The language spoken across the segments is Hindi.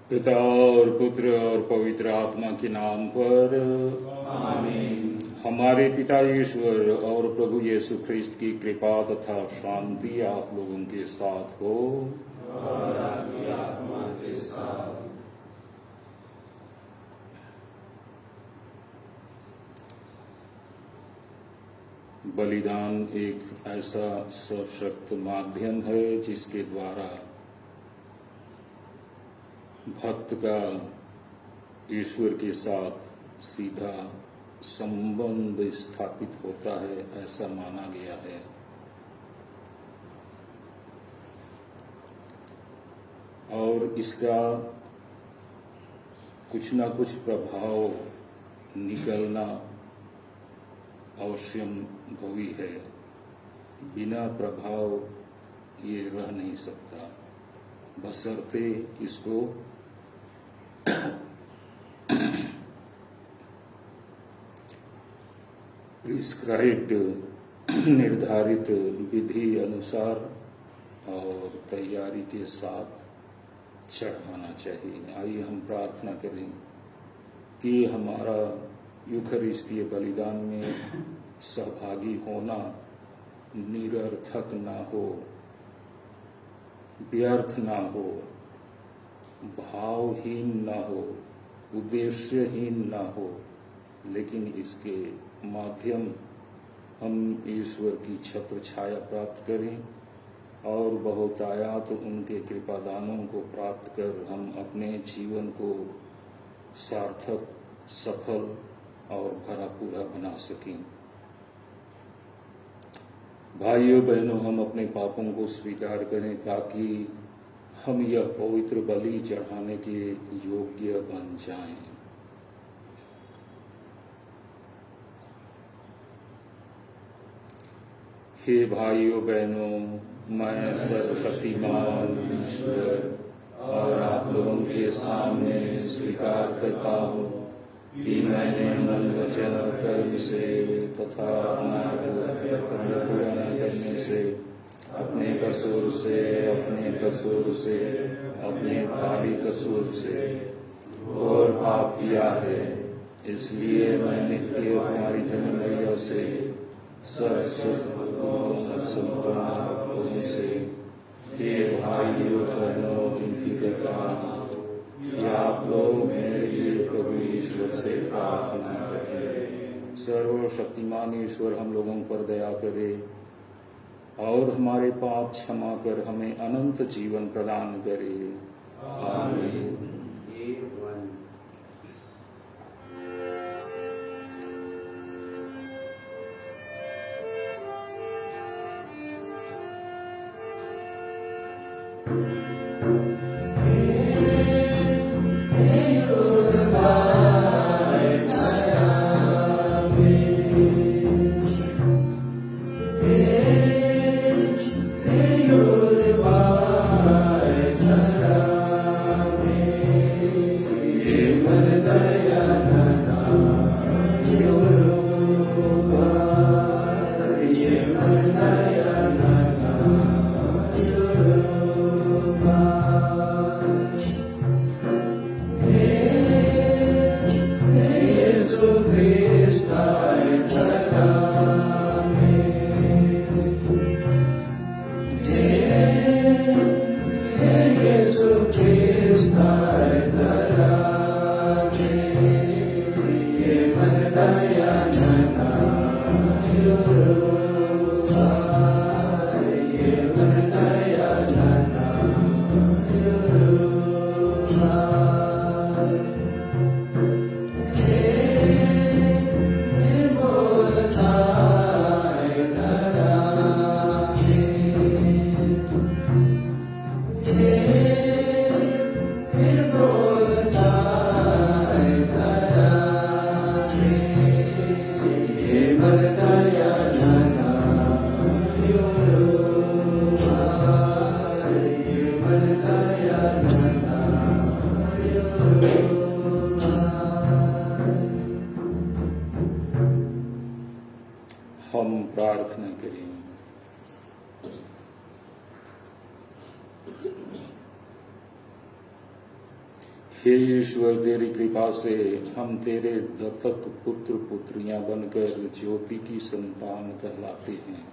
पिता और पुत्र और पवित्र आत्मा के नाम पर आमीन। हमारे पिता ईश्वर और प्रभु यीशु ख्रिस्त की कृपा तथा शांति आप लोगों के साथ हो और आपकी आत्मा के साथ। बलिदान एक ऐसा सशक्त माध्यम है जिसके द्वारा भक्त का ईश्वर के साथ सीधा संबंध स्थापित होता है, ऐसा माना गया है। और इसका कुछ न कुछ प्रभाव निकलना अवश्यंभावी है। बिना प्रभाव ये रह नहीं सकता, बशर्ते इसको प्रिस्क्राइब्ड निर्धारित विधि अनुसार और तैयारी के साथ चढ़ाना चाहिए। आइए हम प्रार्थना करें कि हमारा यूखरिस्तीय बलिदान में सहभागी होना निरर्थक ना हो, व्यर्थ ना हो, भावहीन ना हो, उद्देश्यहीन ना हो, लेकिन इसके माध्यम हम ईश्वर की छत्र छाया प्राप्त करें और बहुतायात उनके कृपादानों को प्राप्त कर हम अपने जीवन को सार्थक, सफल और भरा पूरा बना सकें। भाइयों बहनों, हम अपने पापों को स्वीकार करें ताकि हम यह पवित्र बलि चढ़ाने के योग्य बन जाएं। हे भाइयों बहनों, मैं सर्वशक्तिमान ईश्वर और आप लोगों के सामने स्वीकार करता हूँ कि मैंने मन, वचन और कर्म से तथा अपना कर्तव्य पूरा न करने से, अपने कसूर से, अपने भारी कसूर से और पाप किया है। इसलिए मैं नित्य तुम्हारी धन्य से से हे भाइयों बहनों, विनती करता हूँ कि आप लोग मेरे लिए प्रभु ईश्वर से प्रार्थना करें। सर्वशक्तिमान ईश्वर हम लोगों पर दया करे और हमारे पाप क्षमा कर हमें अनंत जीवन प्रदान करे। आमीन। हम प्रार्थना करें। हे ईश्वर, तेरी कृपा से हम तेरे दत्तक पुत्र पुत्रियां बनकर ज्योति की संतान कहलाते हैं।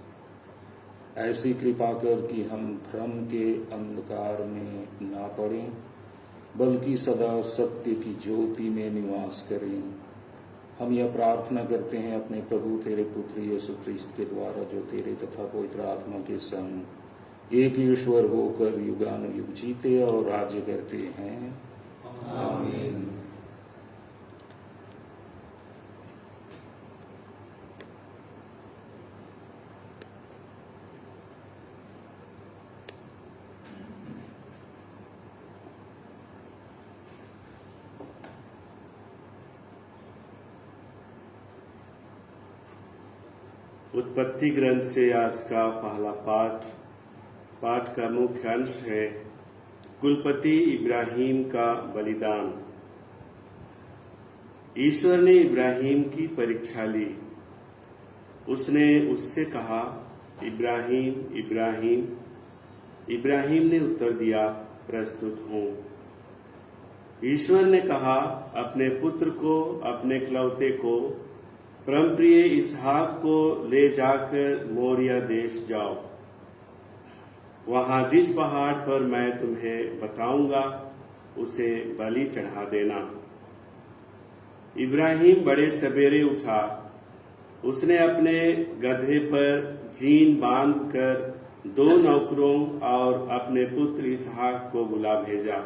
ऐसी कृपा कर कि हम भ्रम के अंधकार में ना पड़ें, बल्कि सदा सत्य की ज्योति में निवास करें। हम यह प्रार्थना करते हैं अपने प्रभु तेरे पुत्र यीशु ख्रीस्त के द्वारा, जो तेरे तथा पवित्र आत्मा के संग एक ईश्वर होकर युगानुयुग जीते और राज्य करते हैं। आमीन। उत्पत्ति ग्रंथ से आज का पहला पाठ का मुख्य अंश है कुलपति इब्राहिम का बलिदान। ईश्वर ने इब्राहिम की परीक्षा ली। उसने उससे कहा, इब्राहिम इब्राहिम। इब्राहिम ने उत्तर दिया, प्रस्तुत हूं। ईश्वर ने कहा, अपने पुत्र को, अपने इकलौते को, परमप्रिय इसहाक को ले जाकर मोरिया देश जाओ। वहां जिस पहाड़ पर मैं तुम्हें बताऊंगा उसे बलि चढ़ा देना। इब्राहिम बड़े सवेरे उठा। उसने अपने गधे पर जीन बांधकर 2 नौकरों और अपने पुत्र इसहाक को बुला भेजा।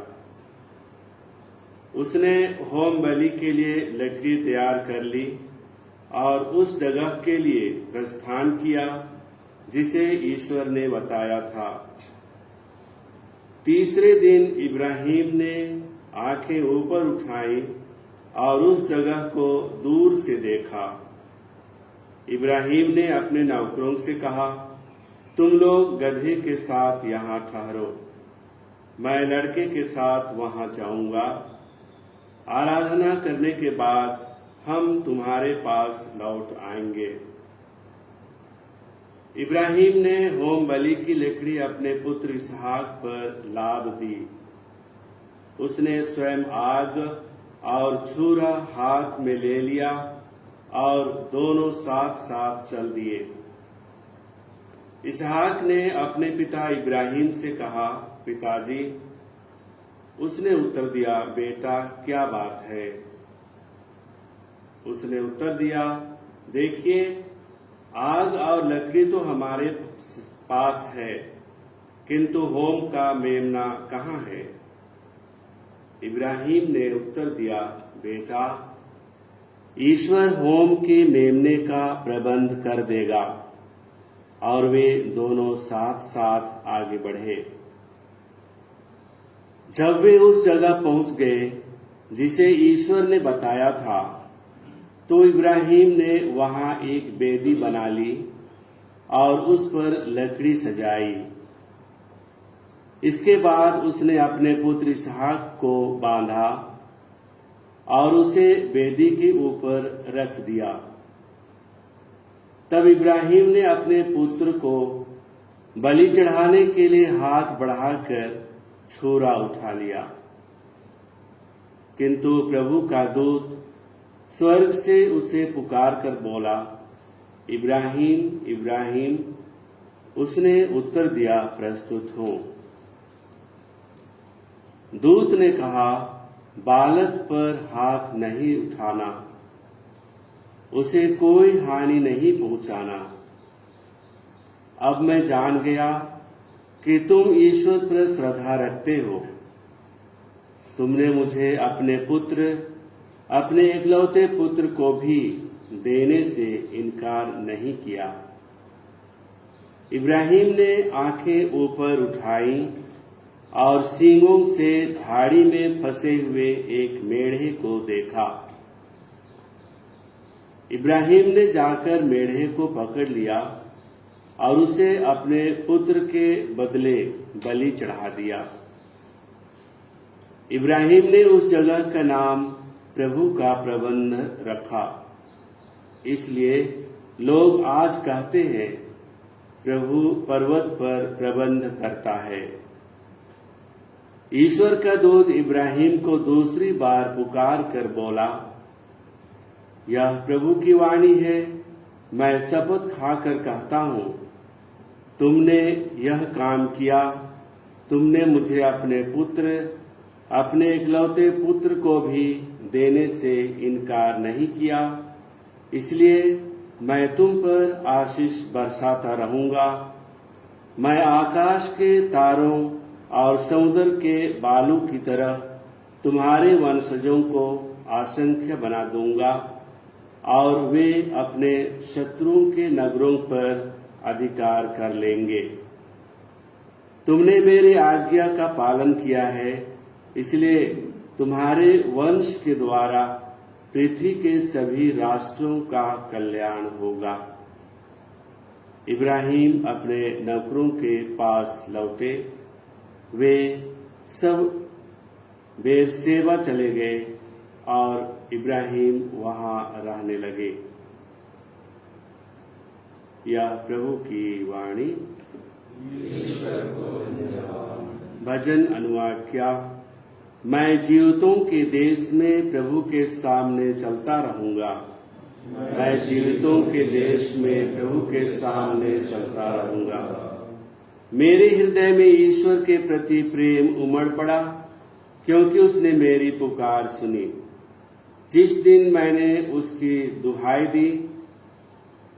उसने होम बलि के लिए लकड़ी तैयार कर ली और उस जगह के लिए प्रस्थान किया जिसे ईश्वर ने बताया था। तीसरे दिन इब्राहिम ने आंखें ऊपर उठाई और उस जगह को दूर से देखा। इब्राहिम ने अपने नौकरों से कहा, तुम लोग गधे के साथ यहाँ ठहरो, मैं लड़के के साथ वहां जाऊंगा। आराधना करने के बाद हम तुम्हारे पास लौट आएंगे। इब्राहिम ने होम बलि की लकड़ी अपने पुत्र इसहाक पर लाद दी। उसने स्वयं आग और छुरा हाथ में ले लिया और दोनों साथ साथ चल दिए। इसहाक ने अपने पिता इब्राहिम से कहा, पिताजी। उसने उत्तर दिया, बेटा क्या बात है? उसने उत्तर दिया, देखिए, आग और लकड़ी तो हमारे पास है, किंतु होम का मेमना कहाँ है? इब्राहिम ने उत्तर दिया, बेटा, ईश्वर होम के मेमने का प्रबंध कर देगा। और वे दोनों साथ साथ आगे बढ़े। जब वे उस जगह पहुंच गए जिसे ईश्वर ने बताया था, तो इब्राहिम ने वहां एक वेदी बना ली और उस पर लकड़ी सजाई। इसके बाद उसने अपने पुत्र इसहाक को बांधा और उसे वेदी के ऊपर रख दिया। तब इब्राहिम ने अपने पुत्र को बलि चढ़ाने के लिए हाथ बढ़ाकर छुरा उठा लिया, किंतु प्रभु का दूत स्वर्ग से उसे पुकार कर बोला, इब्राहिम, इब्राहिम। उसने उत्तर दिया, प्रस्तुत हूं। दूत ने कहा, बालक पर हाथ नहीं उठाना, उसे कोई हानि नहीं पहुंचाना। अब मैं जान गया कि तुम ईश्वर पर श्रद्धा रखते हो। तुमने मुझे अपने इकलौते पुत्र को भी देने से इनकार नहीं किया। इब्राहिम ने आंखें ऊपर उठाई और सींगों से झाड़ी में फंसे हुए एक मेढ़े को देखा। इब्राहिम ने जाकर मेढ़े को पकड़ लिया और उसे अपने पुत्र के बदले बलि चढ़ा दिया। इब्राहिम ने उस जगह का नाम प्रभु का प्रबंध रखा। इसलिए लोग आज कहते हैं, प्रभु पर्वत पर प्रबंध करता है। ईश्वर का दूत इब्राहिम को दूसरी बार पुकार कर बोला, यह प्रभु की वाणी है, मैं शपथ खाकर कहता हूं, तुमने यह काम किया। तुमने मुझे अपने इकलौते पुत्र को भी देने से इनकार नहीं किया। इसलिए मैं तुम पर आशीष बरसाता रहूंगा। मैं आकाश के तारों और समुद्र के बालू की तरह तुम्हारे वंशजों को असंख्य बना दूंगा और वे अपने शत्रुओं के नगरों पर अधिकार कर लेंगे। तुमने मेरी आज्ञा का पालन किया है, इसलिए तुम्हारे वंश के द्वारा पृथ्वी के सभी राष्ट्रों का कल्याण होगा। इब्राहिम अपने नौकरों के पास लौटे। वे सब बेरसेबा चले गए और इब्राहिम वहां रहने लगे। यह प्रभु की वाणी। भजन अनुवाक्या। मैं जीवितों के देश में प्रभु के सामने चलता रहूंगा। मैं जीवितों के देश में प्रभु के सामने चलता रहूंगा। मेरे हृदय में ईश्वर के प्रति प्रेम उमड़ पड़ा, क्योंकि उसने मेरी पुकार सुनी। जिस दिन मैंने उसकी दुहाई दी,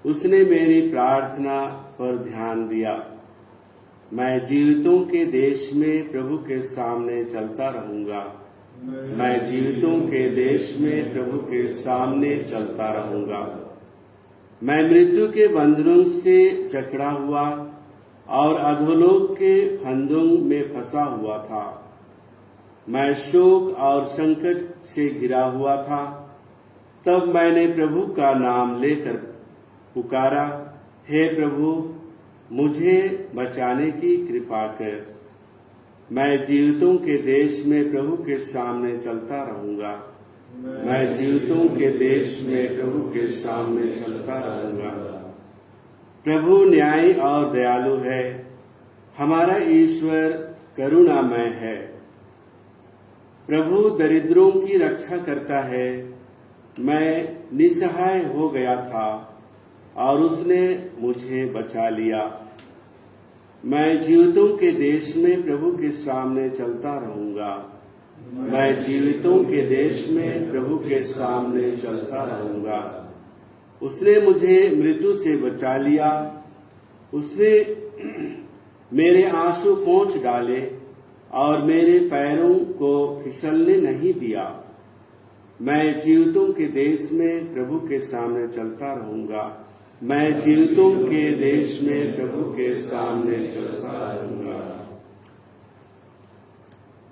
उसने मेरी प्रार्थना पर ध्यान दिया। मैं जीवितों के देश में प्रभु के सामने चलता रहूंगा। मैं जीवितों के देश में प्रभु के सामने चलता रहूंगा। मैं मृत्यु के बंधनों से जकड़ा हुआ और अधोलोक के फंदों में फंसा हुआ था। मैं शोक और संकट से घिरा हुआ था। तब मैंने प्रभु का नाम लेकर पुकारा, हे प्रभु, मुझे बचाने की कृपा कर। मैं जीवितों के देश में प्रभु के सामने चलता रहूंगा। मैं जीवितों के देश में प्रभु के सामने चलता रहूंगा। प्रभु न्यायी और दयालु है। हमारा ईश्वर करुणामय है। प्रभु दरिद्रों की रक्षा करता है। मैं निसहाय हो गया था और उसने मुझे बचा लिया। मैं जीवितों के देश में प्रभु के सामने चलता रहूंगा। मैं जीवितों के देश में प्रभु के सामने चलता रहूंगा। उसने मुझे मृत्यु से बचा लिया। उसने मेरे आंसू पोंछ डाले और मेरे पैरों को फिसलने नहीं दिया। मैं जीवितों के देश में प्रभु के सामने चलता रहूंगा। मैं जीवितों के देश में प्रभु के सामने चलता रहूंगा।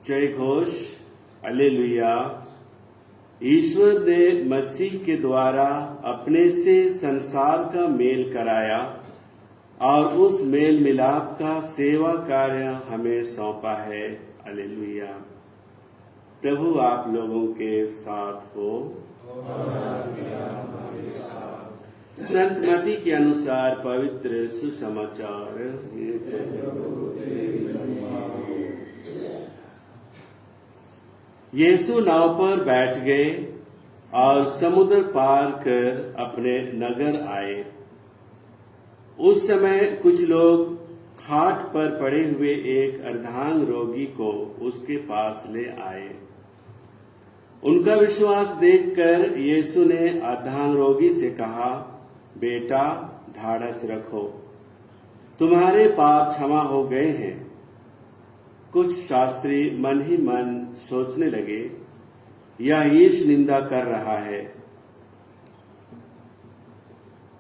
जय घोष, हालेलुया। ईश्वर ने मसीह के द्वारा अपने से संसार का मेल कराया और उस मेल मिलाप का सेवा कार्य हमें सौंपा है। हालेलुया। प्रभु आप लोगों के साथ हो। संत मती के अनुसार पवित्र सुसमाचार। यीशु नाव पर बैठ गए और समुद्र पार कर अपने नगर आए। उस समय कुछ लोग खाट पर पड़े हुए एक अर्धांग रोगी को उसके पास ले आए। उनका विश्वास देखकर यीशु ने अर्धांग रोगी से कहा, बेटा ढाढ़स रखो, तुम्हारे पाप क्षमा हो गए हैं। कुछ शास्त्री मन ही मन सोचने लगे, यह ईश निंदा कर रहा है।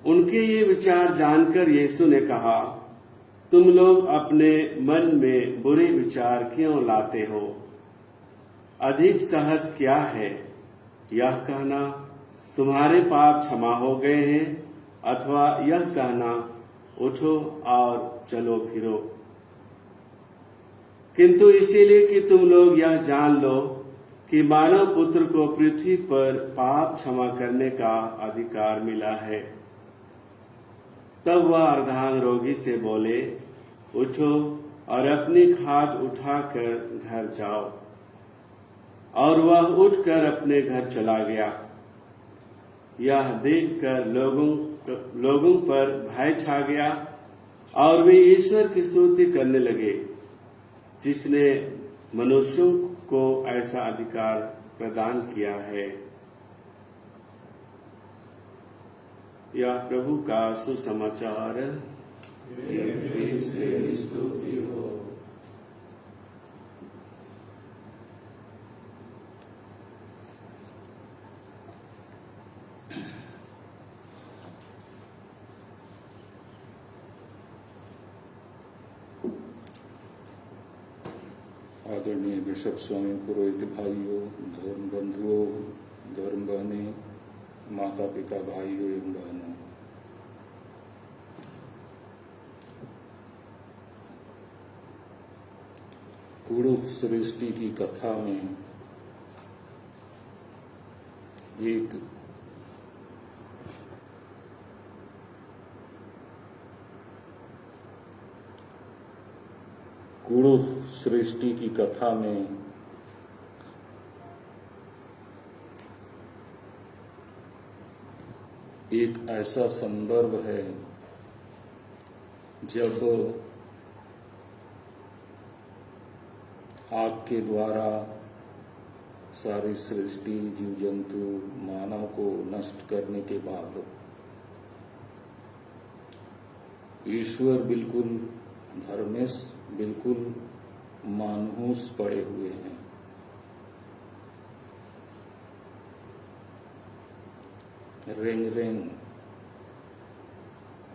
उनके ये विचार जानकर यीशु ने कहा, तुम लोग अपने मन में बुरे विचार क्यों लाते हो? अधिक सहज क्या है, यह कहना तुम्हारे पाप क्षमा हो गए हैं, अथवा यह कहना उठो और चलो फिरो? किंतु इसीलिए कि तुम लोग यह जान लो कि मानव पुत्र को पृथ्वी पर पाप क्षमा करने का अधिकार मिला है। तब वह अर्धांग रोगी से बोले, उठो और अपनी खाट उठाकर घर जाओ। और वह उठकर अपने घर चला गया। यह देखकर लोगों पर भय छा गया और वे ईश्वर की स्तुति करने लगे, जिसने मनुष्यों को ऐसा अधिकार प्रदान किया है। यह प्रभु का सुसमाचार। स्तुति हो। आदरणीय बिशप स्वामी, पुरोहित भाइयों, धर्म बंधुओं, धर्म बहनें, माता पिता, भाइयों एवं बहनों, कुरु सृष्टि की कथा में एक कुरु सृष्टि की कथा में एक ऐसा संदर्भ है जब आग के द्वारा सारी सृष्टि, जीव जंतु, मानव को नष्ट करने के बाद ईश्वर बिल्कुल धर्मेश, बिल्कुल मानहूस पड़े हुए हैं। रेंग रेंग,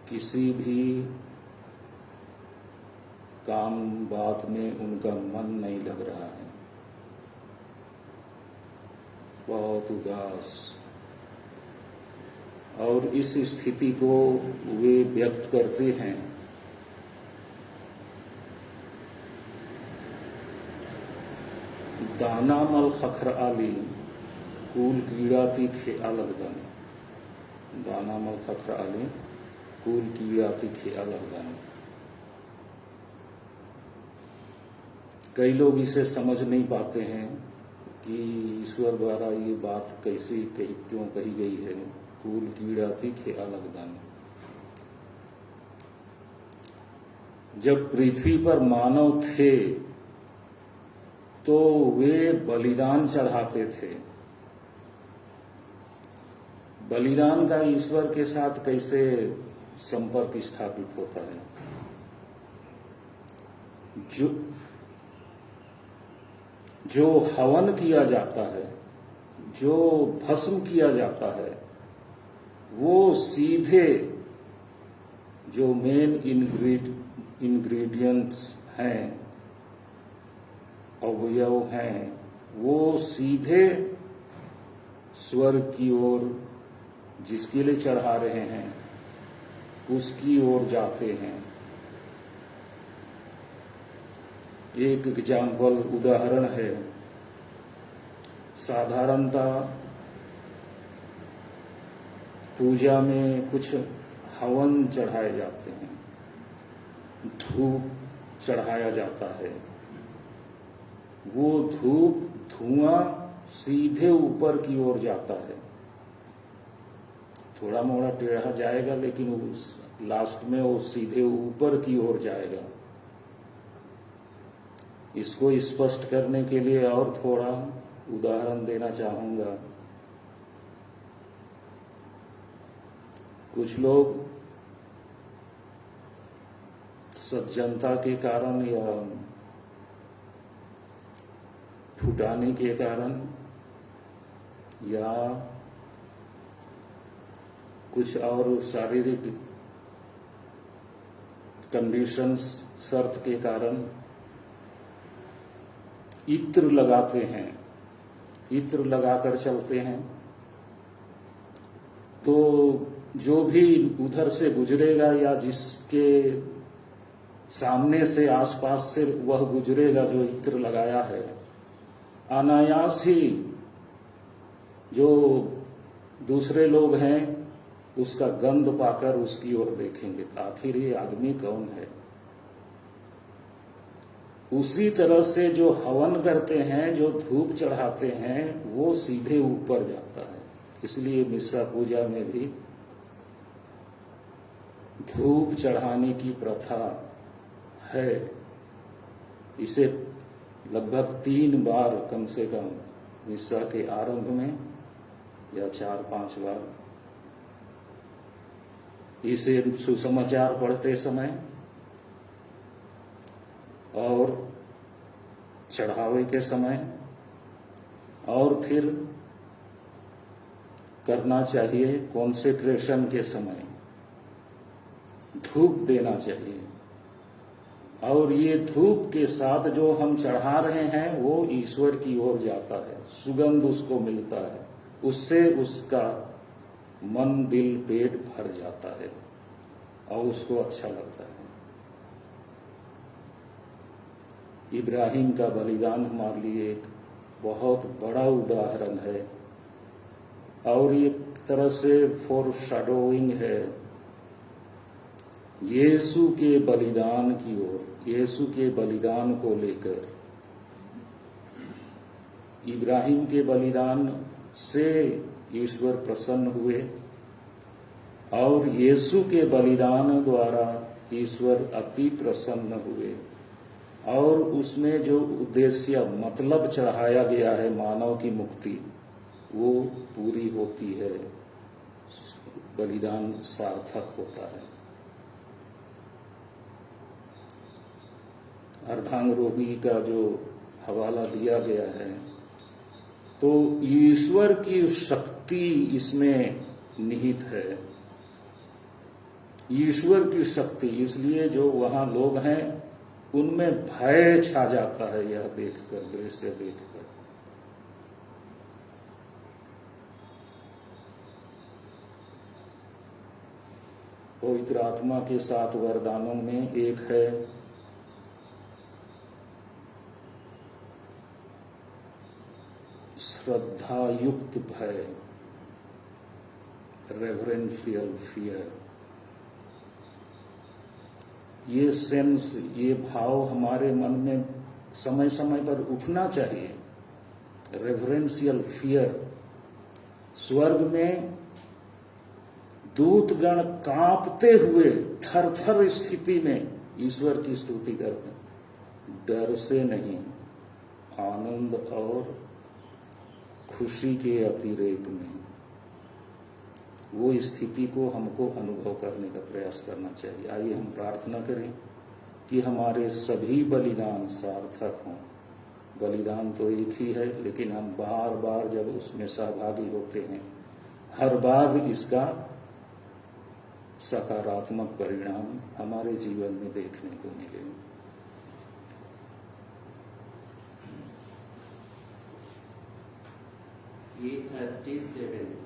किसी भी काम बात में उनका मन नहीं लग रहा है, बहुत उदास। और इस स्थिति को वे व्यक्त करते हैं दाना मल खखर आली कूल कीड़ा थी खेआ लगदन। दाना मल खखर आली कूल कीड़ा थी खेआ लगदन। कई लोग इसे समझ नहीं पाते हैं कि ईश्वर द्वारा ये बात क्यों कही गई है, कूल कीड़ा थी खेआ लगदन। जब पृथ्वी पर मानव थे तो वे बलिदान चढ़ाते थे। बलिदान का ईश्वर के साथ कैसे संपर्क स्थापित होता है। जो हवन किया जाता है, जो भस्म किया जाता है, वो सीधे जो मेन इंग्रेडिएंट्स हैं, अवयव हैं, वो सीधे स्वर्ग की ओर जिसके लिए चढ़ा रहे हैं उसकी ओर जाते हैं। एक एग्जाम्पल उदाहरण है, साधारणतः पूजा में कुछ हवन चढ़ाए जाते हैं, धूप चढ़ाया जाता है। वो धूप धुआं सीधे ऊपर की ओर जाता है, थोड़ा मोड़ा टेढ़ा जाएगा लेकिन उस लास्ट में वो सीधे ऊपर की ओर जाएगा। इसको स्पष्ट करने के लिए और थोड़ा उदाहरण देना चाहूंगा। कुछ लोग सज्जनता के कारण या फुटाने के कारण या कुछ और शारीरिक कंडीशंस, शर्त के कारण इत्र लगाते हैं, इत्र लगाकर चलते हैं। तो जो भी उधर से गुजरेगा या जिसके सामने से आसपास से वह गुजरेगा जो इत्र लगाया है, अनायास ही जो दूसरे लोग हैं उसका गंध पाकर उसकी ओर देखेंगे, आखिर ये आदमी कौन है। उसी तरह से जो हवन करते हैं, जो धूप चढ़ाते हैं, वो सीधे ऊपर जाता है। इसलिए मिश्रा पूजा में भी धूप चढ़ाने की प्रथा है। इसे लगभग 3 बार कम से कम मिश्रा के आरंभ में या 4-5 बार, इसे सुसमाचार पढ़ते समय और चढ़ावे के समय और फिर करना चाहिए कॉन्सेक्रेशन के समय, धूप देना चाहिए। और ये धूप के साथ जो हम चढ़ा रहे हैं वो ईश्वर की ओर जाता है, सुगंध उसको मिलता है, उससे उसका मन, दिल, पेट भर जाता है और उसको अच्छा लगता है। इब्राहिम का बलिदान हमारे लिए एक बहुत बड़ा उदाहरण है और एक तरह से फोरशैडोइंग है यीशु के बलिदान की ओर, यीशु के बलिदान को लेकर। इब्राहिम के बलिदान से ईश्वर प्रसन्न हुए और यीशु के बलिदान द्वारा ईश्वर अति प्रसन्न हुए और उसमें जो उद्देश्य, मतलब चढ़ाया गया है मानव की मुक्ति, वो पूरी होती है, बलिदान सार्थक होता है। अर्धांगरोगी का जो हवाला दिया गया है, तो ईश्वर की शक्ति इसमें निहित है, ईश्वर की शक्ति। इसलिए जो वहां लोग हैं उनमें भय छा जाता है यह देखकर, दृश्य देखकर। पवित्र आत्मा के 7 वरदानों में एक है श्रद्धा युक्त भय, रेवरेंशियल फियर। ये सेंस, ये भाव हमारे मन में समय समय पर उठना चाहिए। Reverential fear. स्वर्ग में दूतगण कांपते हुए थर-थर स्थिति में ईश्वर की स्तुति करते हैं, डर से नहीं, आनंद और खुशी के अतिरेक में। वो स्थिति को हमको अनुभव करने का प्रयास करना चाहिए। आइए हम प्रार्थना करें कि हमारे सभी बलिदान सार्थक हों। बलिदान तो एक ही है, लेकिन हम बार बार जब उसमें सहभागी होते हैं, हर बार इसका सकारात्मक परिणाम हमारे जीवन में देखने को मिले। ये 37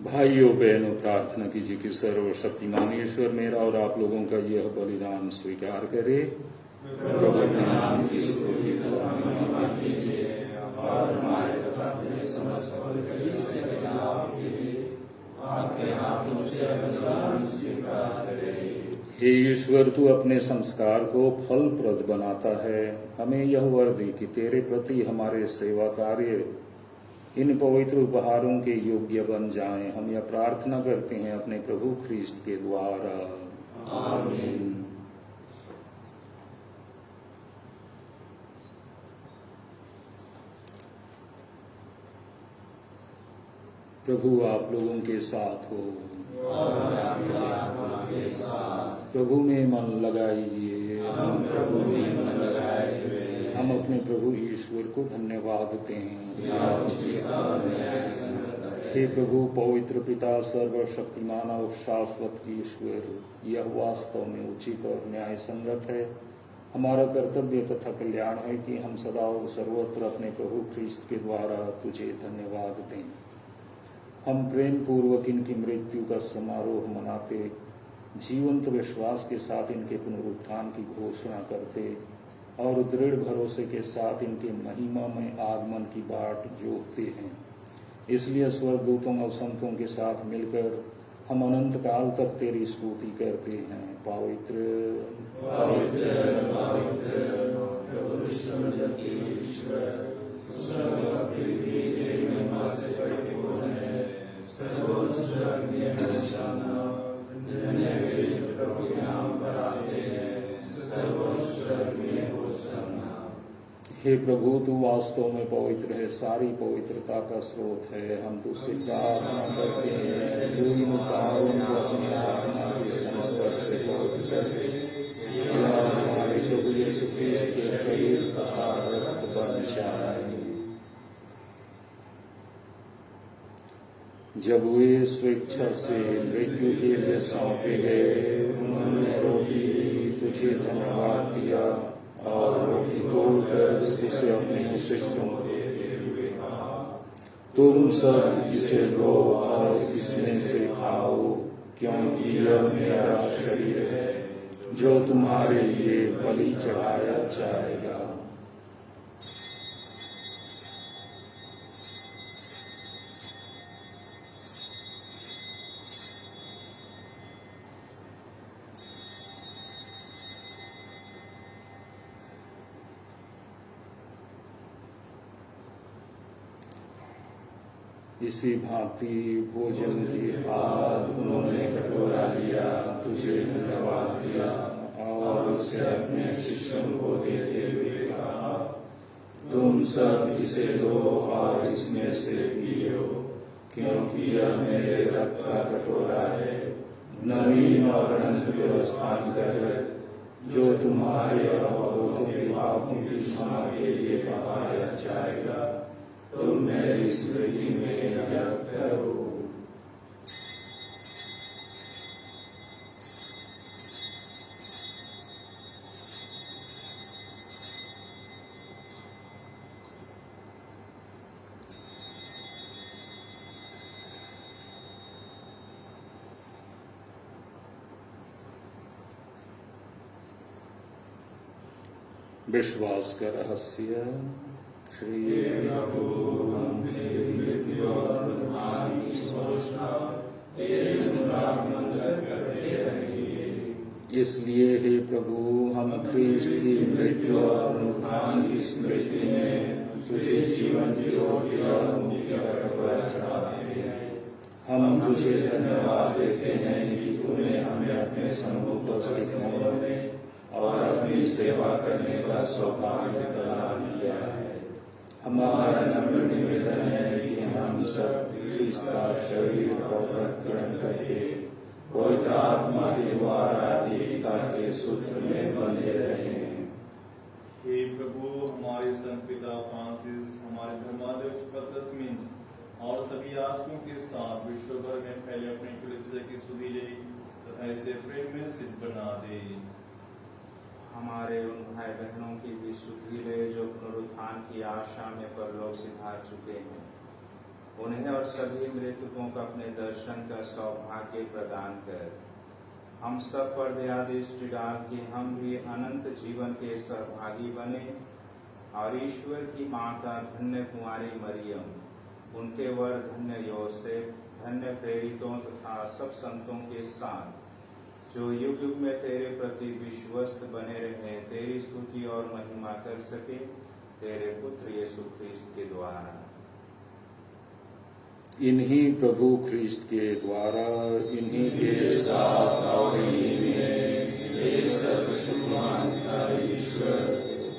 भाइयों बहनों, प्रार्थना कीजिए कि सर्वशक्तिमान ईश्वर मेरा और आप लोगों का यह बलिदान स्वीकार करे। प्रभु अपने नाम की स्तुति के लिए और हमारे तथा अपने समस्त पवित्र से लाभ के लिए आपके हाथों से बलिदान स्वीकार करे। हे ईश्वर, तू अपने संस्कार को फलप्रद बनाता है। हमें यह वर दे कि तेरे प्रति हमारे सेवा कार्य इन पवित्र उपहारों के योग्य बन जाएं। हम यह प्रार्थना करते हैं अपने प्रभु ख्रीस्त के द्वारा, आमीन। प्रभु आप लोगों के साथ हो और आपकी आत्मा के साथ। प्रभु में मन लगाइए। हम प्रभु में मन लगाए हुए हम अपने प्रभु ईश्वर को धन्यवाद दें। हे प्रभु, पवित्र पिता, सर्वशक्तिमान और शाश्वत ईश्वर, यह वास्तव में उचित और न्याय संगत है। हमारा कर्तव्य तथा कल्याण है कि हम सदा और सर्वत्र अपने प्रभु ख्रीस्त के द्वारा तुझे धन्यवाद दें। हम प्रेम पूर्वक इनकी मृत्यु का समारोह मनाते, जीवंत विश्वास के साथ इनके पुनरुत्थान की घोषणा करते और दृढ़ भरोसे के साथ इनके महिमा में आगमन की बाट जोहते हैं। इसलिए स्वर्गदूतों और संतों के साथ मिलकर हम अनंत काल तक तेरी स्तुति करते हैं। पवित्र पवित्र पवित्र प्रभु ईश्वर, स्वर्ग और पृथ्वी तेरी महिमा से परिपूर्ण है। सर्वोच्च स्वर्ग में होशाना, धन्य वे जो प्रभु के नाम पर आते हैं। सर्वोच्च स्वर्ग में होशाना। हे प्रभु, तू वास्तव में पवित्र है, सारी पवित्रता का स्रोत है। हम तुझसे प्रार्थना करते हैं, जो इन उपहारों को अपनी आत्मा के संस्पर्श से पवित्र करके हमारे प्रभु यीशु ख्रीस्त के शरीर तथा रक्त बन जाए। जब वे स्वेच्छा से मृत्यु के लिए सौंपे गए, उन्होंने रोटी ली, तुझे धन्यवाद दिया और रोटी तोड़कर उसे अपने शिष्यों को देते हुए कहा, तुम सब इसे लो और इसमें से खाओ, क्योंकि यह मेरा शरीर है जो तुम्हारे लिए बलि चढ़ाया जाएगा। इसी भांति भोजन के बाद उन्होंने कटोरा लिया, तुझे धन्यवाद दिया और उसे अपने शिष्यों को देते हुए कहा, तुम सब इसे लो और इसमें से पियो, क्योंकि यह मेरे रक्त का कटोरा है, नवीन और अनंत व्यवस्था अंतर्गत, जो तुम्हारे और बहुतों के पापों की क्षमा के लिए बहाया जाएगा। तुम मेरी स्मृति में यह करो। विश्वास का रहस्य। श्री प्रभु, हम तेरी मृत्यु और उत्थान की घोषणा तेरे मुखारमंगल करते रहेंगे। इसलिए हे प्रभु, हम ख्रीस्त की मृत्यु और उत्थान की स्मृति में तुझे जीवन की रोटी और मुक्ति का कटोरा चढ़ाते हैं। हम तुझे धन्यवाद देते हैं कि तूने हमें अपने सम्मुख उपस्थित होने और अपनी सेवा करने का सौभाग्य प्रदान किया है। हमारा नम्र निवेदन है कि हम सब ख्रीस्त का शरीर और रक्त ग्रहण करके पवित्र आत्मा के द्वारा एकता के सूत्र में बंधे रहें। हे प्रभु, हमारे संत पिता फ्रांसिस, हमारे धर्माध्यक्ष पतरस मिंज और सभी याजकों के साथ विश्व भर में फैले अपने कलीसिया की सुधि ले तथा इसे प्रेम में सिद्ध बना दे। हमारे उन भाई बहनों की भी सुधि ले जो पुनरुत्थान की आशा में परलोक सिधार चुके हैं, उन्हें और सभी मृतकों को अपने दर्शन का सौभाग्य प्रदान कर हम सब पर दया दृष्टि डाल कि हम भी अनंत जीवन के सहभागी बने और ईश्वर की माता धन्य कुंवारी मरियम, उनके वर धन्य योसेफ, धन्य प्रेरितों तथा सब संतों के साथ जो युग युग में तेरे प्रति विश्वस्त बने रहे, तेरी स्तुति और महिमा कर सके, तेरे पुत्र यीशु ख्रीस्त के द्वारा। इन्हीं प्रभु ख्रीस्त के द्वारा, इन्हीं के साथ और इन्हीं में हे सर्वशक्तिमान ईश्वर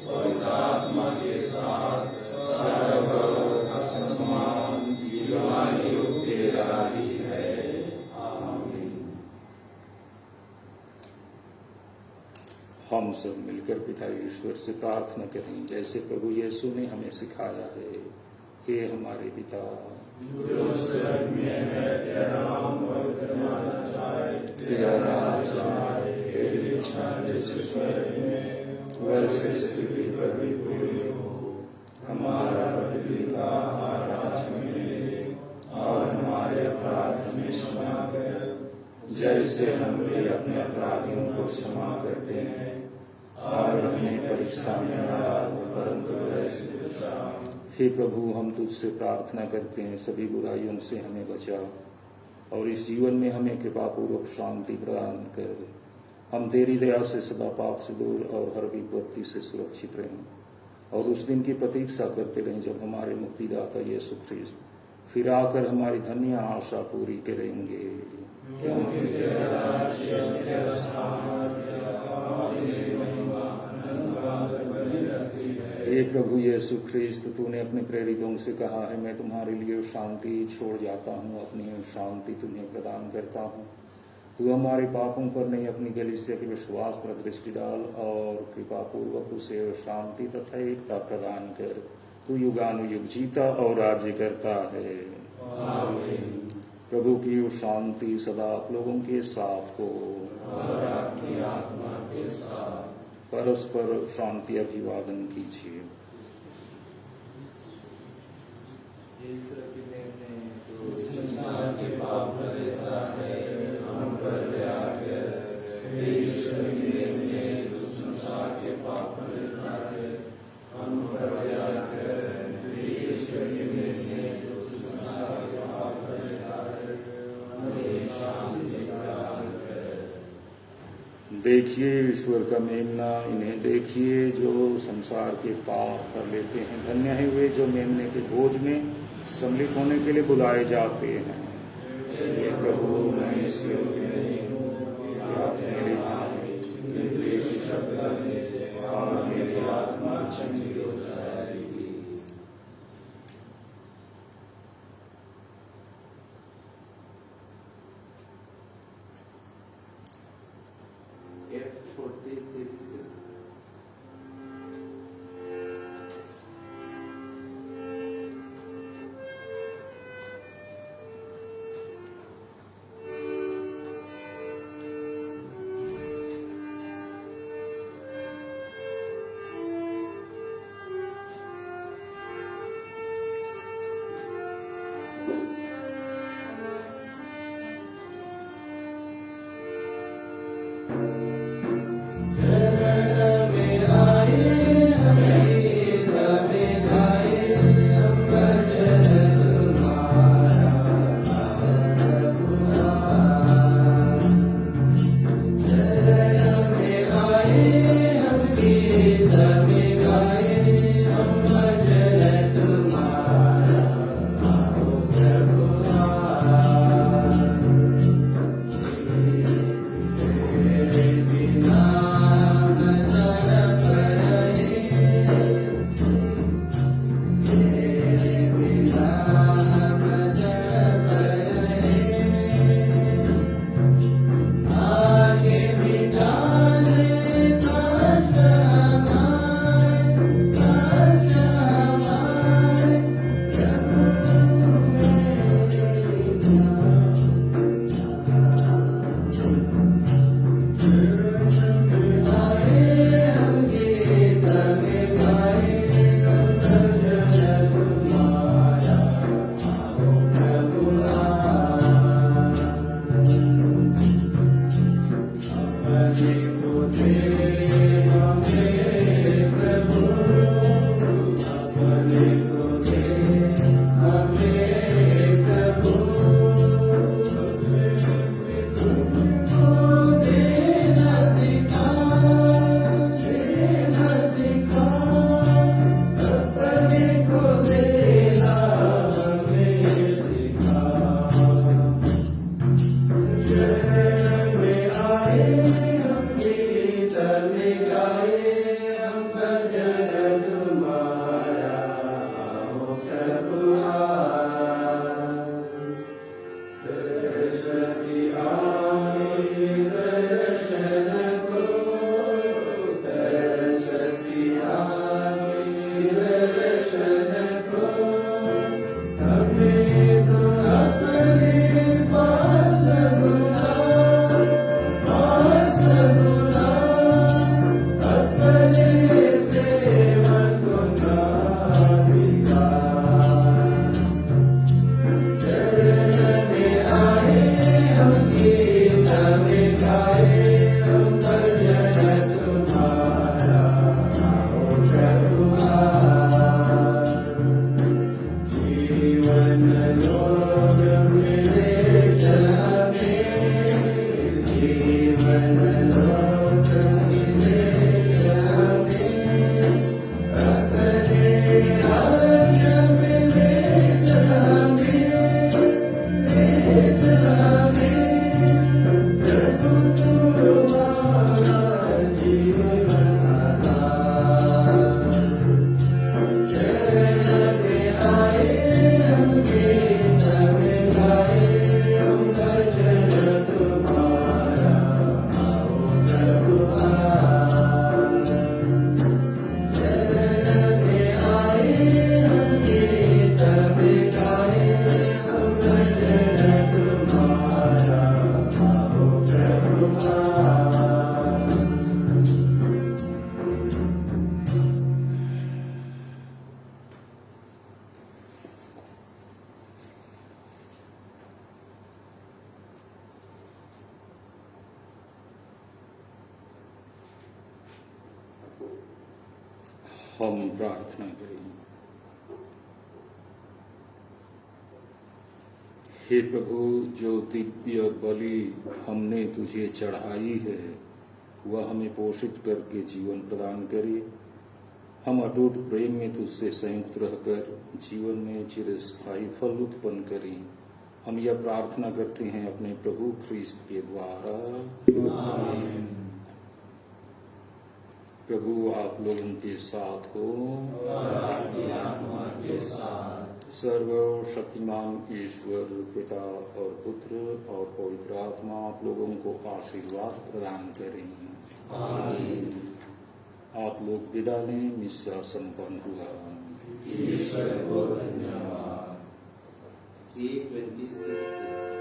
पवित्र आत्मा के साथ सारा गौरव और सम्मान युगानुयुग तेरा ही है। हम सब मिलकर पिता ईश्वर से प्रार्थना करें जैसे प्रभु यीशु ने हमें सिखाया है। हे हमारे पिता, जो स्वर्ग में है, तेरा नाम पवित्र माना जाए, तेरा राज्य आए, तेरी इच्छा जैसे स्वर्ग में वैसे स्थिति पर भी पूरी हो। हमारा प्रतिदिन का आहार आज हमें मिले और हमारे अपराध हमें क्षमा कर, जैसे हम भी अपने अपराधियों को क्षमा करते हैं, और हमें परीक्षा में न डाल, परंतु बुराई से बचा। हे प्रभु, हम तुझसे प्रार्थना करते हैं, सभी बुराइयों से हमें बचा और इस जीवन में हमें कृपा पूर्वक शांति प्रदान कर। हम तेरी दया से सदा पाप से दूर और हर विपत्ति से सुरक्षित रहें और उस दिन की प्रतीक्षा करते रहें जब हमारे मुक्तिदाता यीशु ख्रीस्त फिर आकर हमारी धन्य आशा पूरी करेंगे। क्योंकि तेरा राज्य, तेरा सामर्थ्य और तेरी महिमा अनंत काल तक बनी रहती है। हे प्रभु यीशु ख्रीस्त, तूने अपने प्रेरितों से कहा है, मैं तुम्हारे लिए शांति छोड़ जाता हूँ, अपनी शांति तुम्हें प्रदान करता हूँ। तू हमारे पापों पर नहीं, अपनी कलीसिया के विश्वास पर दृष्टि डाल और कृपा पूर्वक उसे शांति तथा एकता प्रदान कर। तू युगानुयुग जीता और राज्य करता है। आमीन। प्रभु की वो शांति सदा आप लोगों के साथ हो और आपकी आत्मा के साथ। परस्पर शांति अभिवादन कीजिए। संसार के पाप हर लेता है, हम पर दया कर। हे ईश्वर की प्रेम ने जो संसार के पाप हर लेता है, हम पर दया कर। हे ईश्वर की प्रेम ने जो संसार के पाप हर लेता है, हमें शांति प्रदान कर। देखिए ईश्वर का मेमना, इन्हें देखिए जो संसार के पाप कर लेते हैं। धन्य है वे जो मेमने के भोज में सम्मिलित होने के लिए बुलाए जाते हैं। हे प्रभु, मैं इस योग्य नहीं हूँ कि आप मेरे आए, किंतु एक शब्द कह दीजिए और मेरी आत्मा चंगी हो जाएगी। F46 Amen. हम प्रार्थना करें। हे प्रभु, जो दिव्य बलि हमने तुझे चढ़ाई है वह हमें पोषित करके जीवन प्रदान करे। हम अटूट प्रेम में तुझसे संयुक्त रहकर जीवन में चिरस्थायी फल उत्पन्न करें। हम यह प्रार्थना करते हैं अपने प्रभु ख्रीस्त के द्वारा। आमीन। प्रभु आप लोगों के साथ हो और आपकी आत्मा के साथ। सर्वशक्तिमान ईश्वर पिता और पुत्र और पवित्र आत्मा आप लोगों को आशीर्वाद प्रदान करें। आमीन। आप लोग विदा लें, मिस्सा संपन्न हुआ। ईश्वर को धन्यवाद। G26